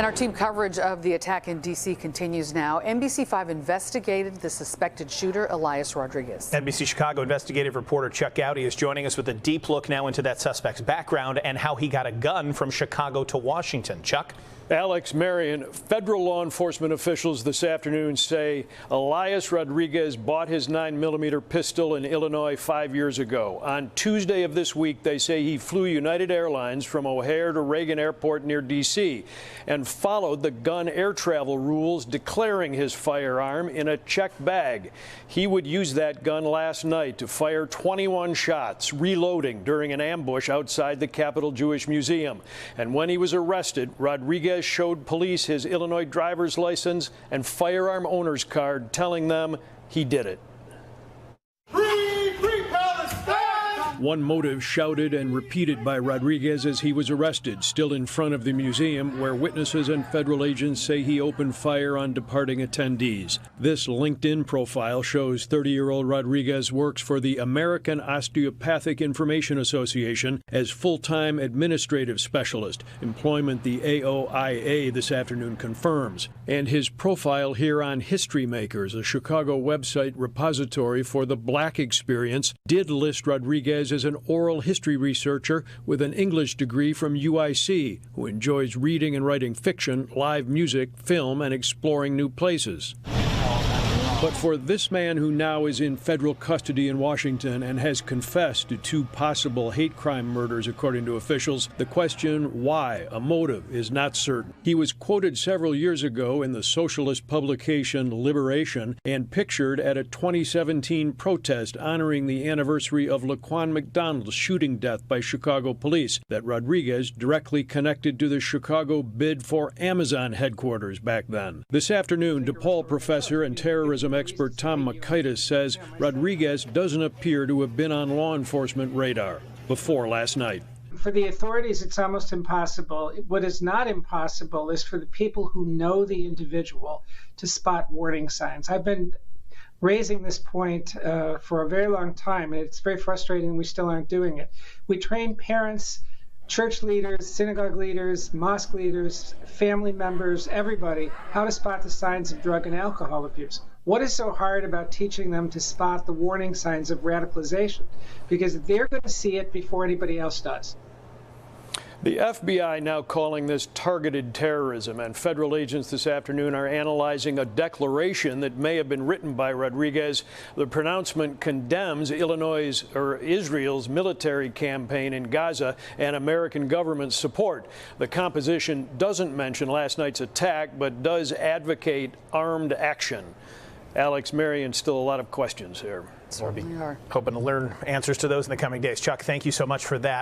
And our team coverage of the attack in D.C. continues now. NBC5 investigated the suspected shooter, Elias Rodriguez. NBC Chicago investigative reporter Chuck Goudie is joining us with a deep look now into that suspect's background and how he got a gun from Chicago to Washington. Chuck? Alex, Marion, federal law enforcement officials this afternoon say Elias Rodriguez bought his 9mm pistol in Illinois 5 years ago. On Tuesday of this week, they say he flew United Airlines from O'Hare to Reagan Airport near D.C. and followed the gun air travel rules, declaring his firearm in a checked bag. He would use that gun last night to fire 21 shots, reloading during an ambush outside the Capitol Jewish Museum. And when he was arrested, Rodriguez showed police his Illinois driver's license and firearm owner's card, telling them he did it. Free Palestine! One motive shouted and repeated by Rodriguez as he was arrested, still in front of the museum, where witnesses and federal agents say he opened fire on departing attendees. This LinkedIn profile shows 30-year-old Rodriguez works for the American Osteopathic Information Association as full-time administrative specialist, employment the AOIA this afternoon confirms. And his profile here on History Makers, a Chicago website repository for the Black experience, did list Rodriguez as an oral history researcher with an English degree from UIC who enjoys reading and writing fiction, live music, film, and exploring new places. But for this man who now is in federal custody in Washington and has confessed to 2 possible hate crime murders, according to officials, the question why, a motive, is not certain. He was quoted several years ago in the socialist publication Liberation and pictured at a 2017 protest honoring the anniversary of Laquan McDonald's shooting death by Chicago police, that Rodriguez directly connected to the Chicago bid for Amazon headquarters back then. This afternoon, DePaul professor and terrorism expert Tom Makaitis says Rodriguez doesn't appear to have been on law enforcement radar before last night. For the authorities, it's almost impossible. What is not impossible is for the people who know the individual to spot warning signs. I've been raising this point for a very long time, and it's very frustrating we still aren't doing it. We train parents, church leaders, synagogue leaders, mosque leaders, family members, everybody, how to spot the signs of drug and alcohol abuse. What is so hard about teaching them to spot the warning signs of radicalization? Because they're going to see it before anybody else does. The FBI now calling this targeted terrorism, and federal agents this afternoon are analyzing a declaration that may have been written by Rodriguez. The pronouncement condemns Israel's military campaign in Gaza and American government support. The composition doesn't mention last night's attack, but does advocate armed action. Alex, Marion, still a lot of questions here. Certainly are. Hoping to learn answers to those in the coming days. Chuck, thank you so much for that.